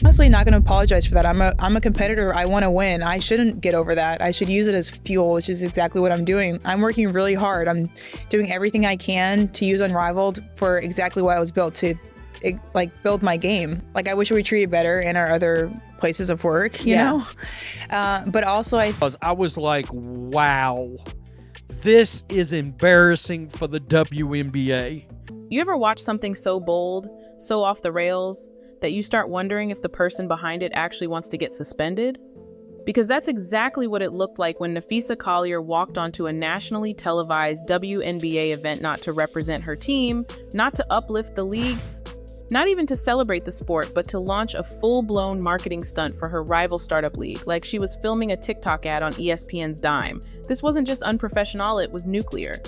honestly not going to apologize for that. I'm a competitor. I want to win. I shouldn't get over that. I should use it as fuel, which is exactly what I'm doing. I'm working really hard. I'm doing everything I can to use Unrivaled for exactly what I was built to, like, build my game. Like, I wish we were treated better in our other places of work, you know? But also I was like, wow, this is embarrassing for the WNBA. You ever watch something so bold, so off the rails, that you start wondering if the person behind it actually wants to get suspended? Because that's exactly what it looked like when Napheesa Collier walked onto a nationally televised WNBA event, not to represent her team, not to uplift the league, not even to celebrate the sport, but to launch a full-blown marketing stunt for her rival startup league, like she was filming a TikTok ad on ESPN's dime. This wasn't just unprofessional, it was nuclear.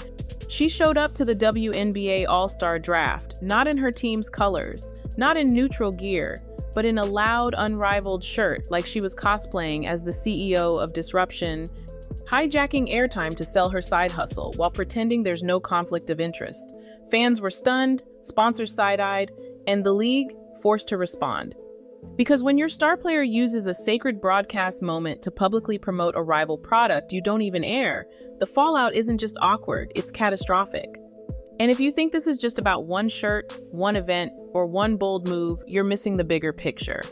She showed up to the WNBA All-Star Draft, not in her team's colors, not in neutral gear, but in a loud, unrivaled shirt, like she was cosplaying as the CEO of Disruption, hijacking airtime to sell her side hustle while pretending there's no conflict of interest. Fans were stunned, sponsors side-eyed, and the league forced to respond. Because when your star player uses a sacred broadcast moment to publicly promote a rival product you don't even air, the fallout isn't just awkward, it's catastrophic. And if you think this is just about one shirt, one event, or one bold move, you're missing the bigger picture.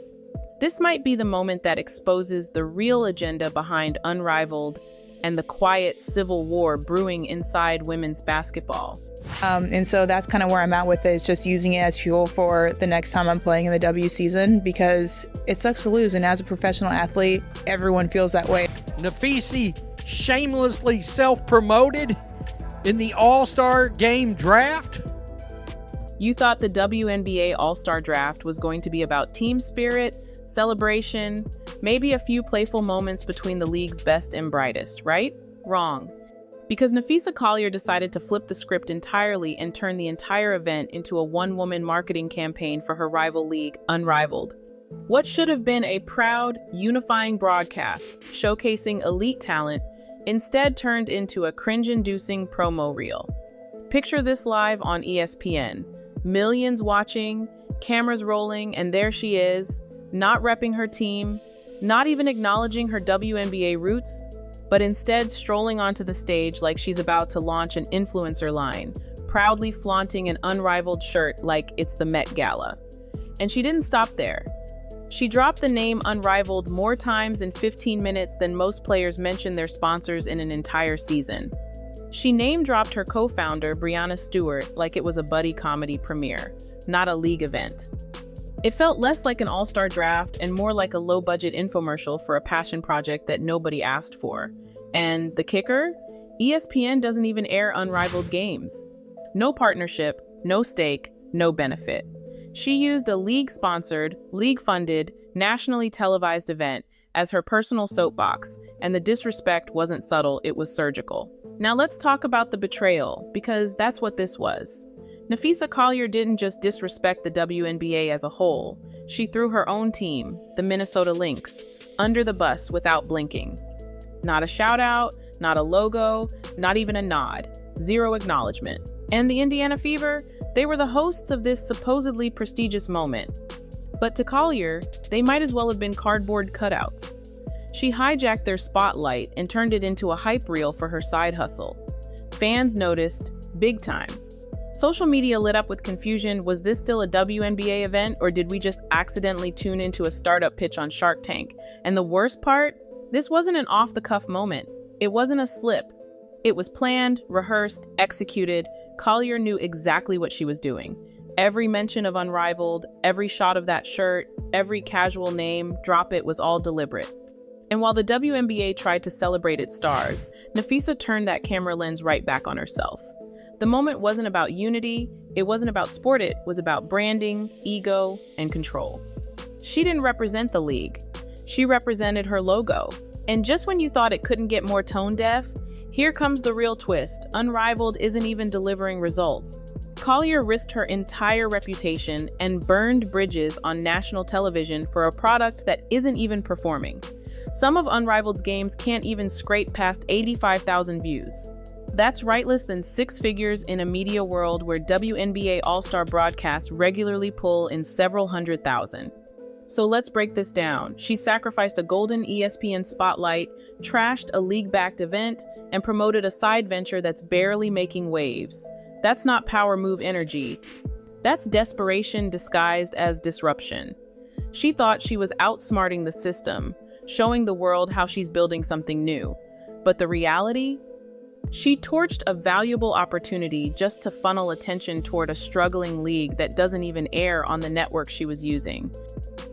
This might be the moment that exposes the real agenda behind Unrivaled and the quiet civil war brewing inside women's basketball. And so that's kind of where I'm at with it, is just using it as fuel for the next time I'm playing in the W season, because it sucks to lose. And as a professional athlete, everyone feels that way. Napheesa shamelessly self-promoted in the All-Star Game draft? You thought the WNBA All-Star Draft was going to be about team spirit, celebration, maybe a few playful moments between the league's best and brightest, right? Wrong. Because Napheesa Collier decided to flip the script entirely and turn the entire event into a one-woman marketing campaign for her rival league, Unrivaled. What should have been a proud, unifying broadcast showcasing elite talent instead turned into a cringe-inducing promo reel. Picture this live on ESPN. Millions watching, cameras rolling, and there she is, not repping her team, not even acknowledging her WNBA roots, but instead strolling onto the stage like she's about to launch an influencer line, proudly flaunting an Unrivaled shirt like it's the Met Gala. And she didn't stop there. She dropped the name Unrivaled more times in 15 minutes than most players mention their sponsors in an entire season. She name-dropped her co-founder, Breanna Stewart, like it was a buddy comedy premiere, not a league event. It felt less like an all-star draft and more like a low-budget infomercial for a passion project that nobody asked for. And the kicker? ESPN doesn't even air Unrivaled games. No partnership, no stake, no benefit. She used a league-sponsored, league-funded, nationally televised event as her personal soapbox, and the disrespect wasn't subtle, it was surgical. Now let's talk about the betrayal, because that's what this was. Napheesa Collier didn't just disrespect the WNBA as a whole. She threw her own team, the Minnesota Lynx, under the bus without blinking. Not a shout-out, not a logo, not even a nod. Zero acknowledgement. And the Indiana Fever, they were the hosts of this supposedly prestigious moment. But to Collier, they might as well have been cardboard cutouts. She hijacked their spotlight and turned it into a hype reel for her side hustle. Fans noticed, big time. Social media lit up with confusion. Was this still a WNBA event, or did we just accidentally tune into a startup pitch on Shark Tank? And the worst part? This wasn't an off-the-cuff moment. It wasn't a slip. It was planned, rehearsed, executed. Collier knew exactly what she was doing. Every mention of Unrivaled, every shot of that shirt, every casual name, drop it was all deliberate. And while the WNBA tried to celebrate its stars, Napheesa turned that camera lens right back on herself. The moment wasn't about unity, it wasn't about sport, it was about branding, ego, and control. She didn't represent the league. She represented her logo. And just when you thought it couldn't get more tone-deaf, here comes the real twist. Unrivaled isn't even delivering results. Collier risked her entire reputation and burned bridges on national television for a product that isn't even performing. Some of Unrivaled's games can't even scrape past 85,000 views. That's right less than six figures in a media world where WNBA All-Star broadcasts regularly pull in several hundred thousand. So let's break this down. She sacrificed a golden ESPN spotlight, trashed a league-backed event, and promoted a side venture that's barely making waves. That's not power move energy. That's desperation disguised as disruption. She thought she was outsmarting the system, showing the world how she's building something new. But the reality? She torched a valuable opportunity just to funnel attention toward a struggling league that doesn't even air on the network she was using.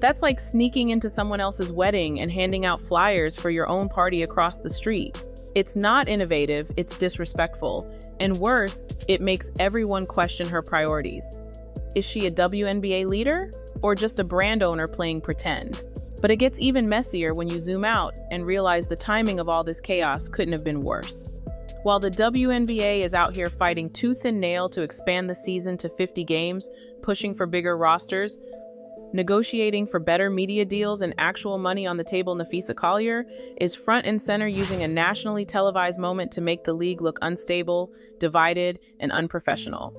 That's like sneaking into someone else's wedding and handing out flyers for your own party across the street. It's not innovative, it's disrespectful. And worse, it makes everyone question her priorities. Is she a WNBA leader or just a brand owner playing pretend? But it gets even messier when you zoom out and realize the timing of all this chaos couldn't have been worse. While the WNBA is out here fighting tooth and nail to expand the season to 50 games, pushing for bigger rosters, negotiating for better media deals and actual money on the table, Napheesa Collier is front and center using a nationally televised moment to make the league look unstable, divided, and unprofessional.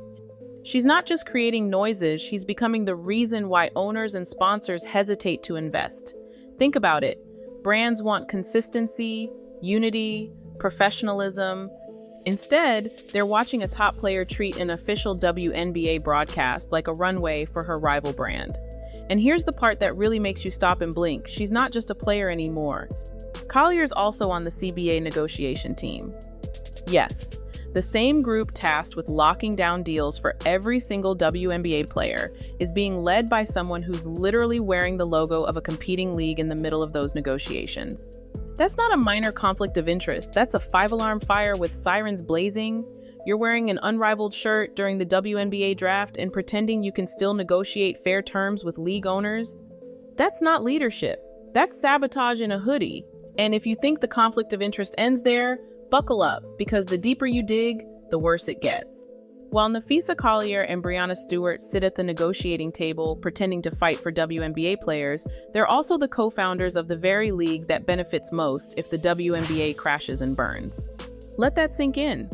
She's not just creating noises, she's becoming the reason why owners and sponsors hesitate to invest. Think about it. Brands want consistency, unity, professionalism. Instead, they're watching a top player treat an official WNBA broadcast like a runway for her rival brand. And here's the part that really makes you stop and blink. She's not just a player anymore. Collier's also on the CBA negotiation team. Yes, the same group tasked with locking down deals for every single WNBA player is being led by someone who's literally wearing the logo of a competing league in the middle of those negotiations. That's not a minor conflict of interest. That's a 5-alarm fire with sirens blazing. You're wearing an Unrivaled shirt during the WNBA draft and pretending you can still negotiate fair terms with league owners. That's not leadership. That's sabotage in a hoodie. And if you think the conflict of interest ends there, buckle up, because the deeper you dig, the worse it gets. While Napheesa Collier and Breanna Stewart sit at the negotiating table pretending to fight for WNBA players, they're also the co-founders of the very league that benefits most if the WNBA crashes and burns. Let that sink in.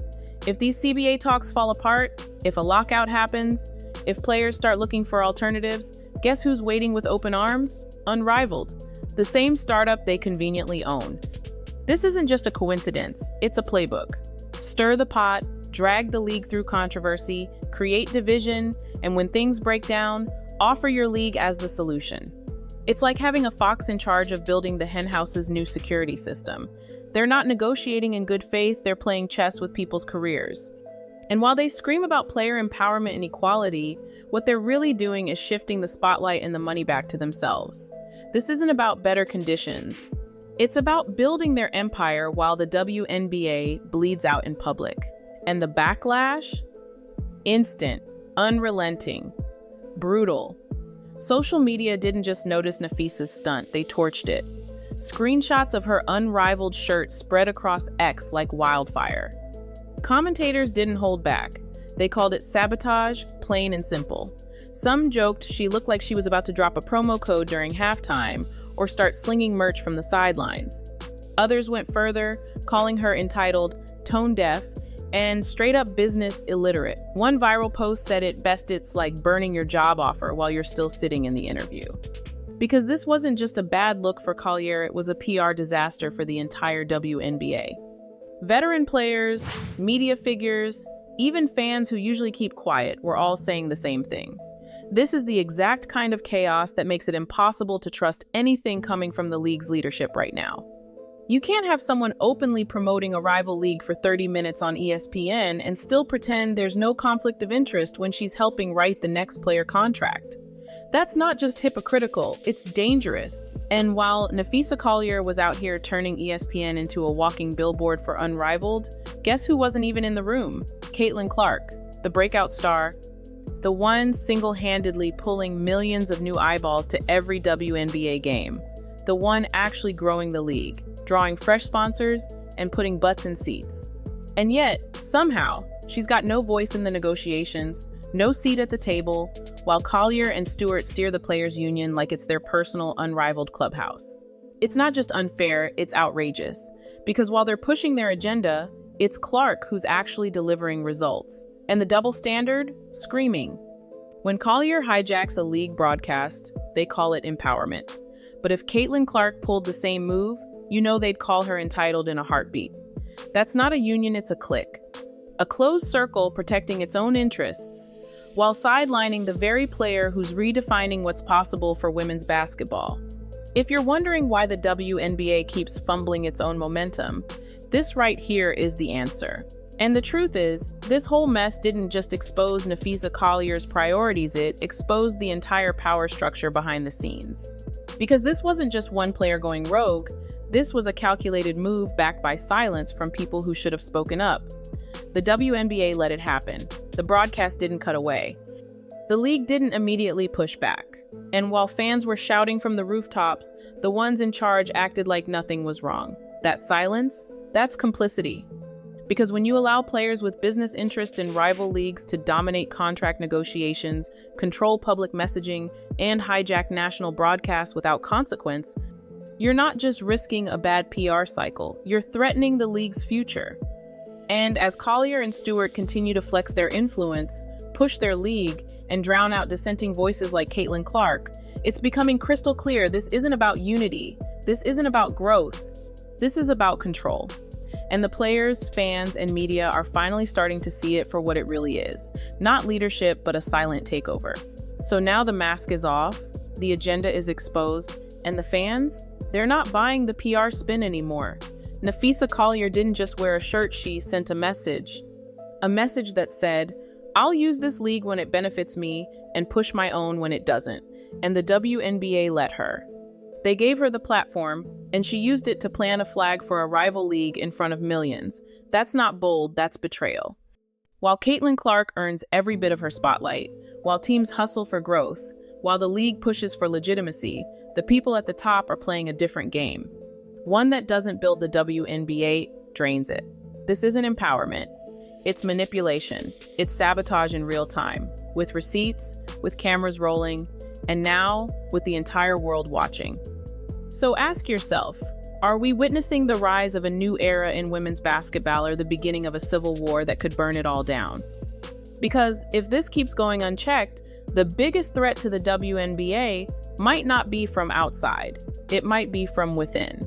If these CBA talks fall apart, if a lockout happens, if players start looking for alternatives, guess who's waiting with open arms? Unrivaled, the same startup they conveniently own. This isn't just a coincidence, it's a playbook. Stir the pot, drag the league through controversy, create division, and when things break down, offer your league as the solution. It's like having a fox in charge of building the henhouse's new security system. They're not negotiating in good faith, they're playing chess with people's careers. And while they scream about player empowerment and equality, what they're really doing is shifting the spotlight and the money back to themselves. This isn't about better conditions. It's about building their empire while the WNBA bleeds out in public. And the backlash? Instant, unrelenting, brutal. Social media didn't just notice Napheesa's stunt, they torched it. Screenshots of her Unrivaled shirt spread across X like wildfire. Commentators didn't hold back. They called it sabotage, plain and simple. Some joked she looked like she was about to drop a promo code during halftime or start slinging merch from the sidelines. Others went further, calling her entitled, tone deaf, and straight up business illiterate. One viral post said it best, it's like burning your job offer while you're still sitting in the interview. Because this wasn't just a bad look for Collier, it was a PR disaster for the entire WNBA. Veteran players, media figures, even fans who usually keep quiet were all saying the same thing. This is the exact kind of chaos that makes it impossible to trust anything coming from the league's leadership right now. You can't have someone openly promoting a rival league for 30 minutes on ESPN and still pretend there's no conflict of interest when she's helping write the next player contract. That's not just hypocritical, it's dangerous. And while Napheesa Collier was out here turning ESPN into a walking billboard for Unrivaled, guess who wasn't even in the room? Caitlin Clark, the breakout star, the one single-handedly pulling millions of new eyeballs to every WNBA game, the one actually growing the league, drawing fresh sponsors, and putting butts in seats. And yet, somehow, she's got no voice in the negotiations, no seat at the table, while Collier and Stewart steer the players' union like it's their personal Unrivaled clubhouse. It's not just unfair, it's outrageous. Because while they're pushing their agenda, it's Clark who's actually delivering results. And the double standard? Screaming. When Collier hijacks a league broadcast, they call it empowerment. But if Caitlin Clark pulled the same move, you know they'd call her entitled in a heartbeat. That's not a union, it's a clique. A closed circle protecting its own interests, while sidelining the very player who's redefining what's possible for women's basketball. If you're wondering why the WNBA keeps fumbling its own momentum, this right here is the answer. And the truth is, this whole mess didn't just expose Napheesa Collier's priorities, it exposed the entire power structure behind the scenes. Because this wasn't just one player going rogue, this was a calculated move backed by silence from people who should have spoken up. The WNBA let it happen. The broadcast didn't cut away. The league didn't immediately push back. And while fans were shouting from the rooftops, the ones in charge acted like nothing was wrong. That silence? That's complicity. Because when you allow players with business interests in rival leagues to dominate contract negotiations, control public messaging, and hijack national broadcasts without consequence, you're not just risking a bad PR cycle, you're threatening the league's future. And as Collier and Stewart continue to flex their influence, push their league, and drown out dissenting voices like Caitlin Clark, it's becoming crystal clear this isn't about unity, this isn't about growth, this is about control. And the players, fans, and media are finally starting to see it for what it really is. Not leadership, but a silent takeover. So now the mask is off, the agenda is exposed, and the fans? They're not buying the PR spin anymore. Napheesa Collier didn't just wear a shirt, she sent a message. A message that said, I'll use this league when it benefits me and push my own when it doesn't. And the WNBA let her. They gave her the platform, and she used it to plant a flag for a rival league in front of millions. That's not bold, that's betrayal. While Caitlin Clark earns every bit of her spotlight, while teams hustle for growth, while the league pushes for legitimacy, the people at the top are playing a different game. One that doesn't build the WNBA, drains it. This isn't empowerment. It's manipulation. It's sabotage in real time, with receipts, with cameras rolling, and now with the entire world watching. So ask yourself, are we witnessing the rise of a new era in women's basketball or the beginning of a civil war that could burn it all down? Because if this keeps going unchecked, the biggest threat to the WNBA might not be from outside, it might be from within.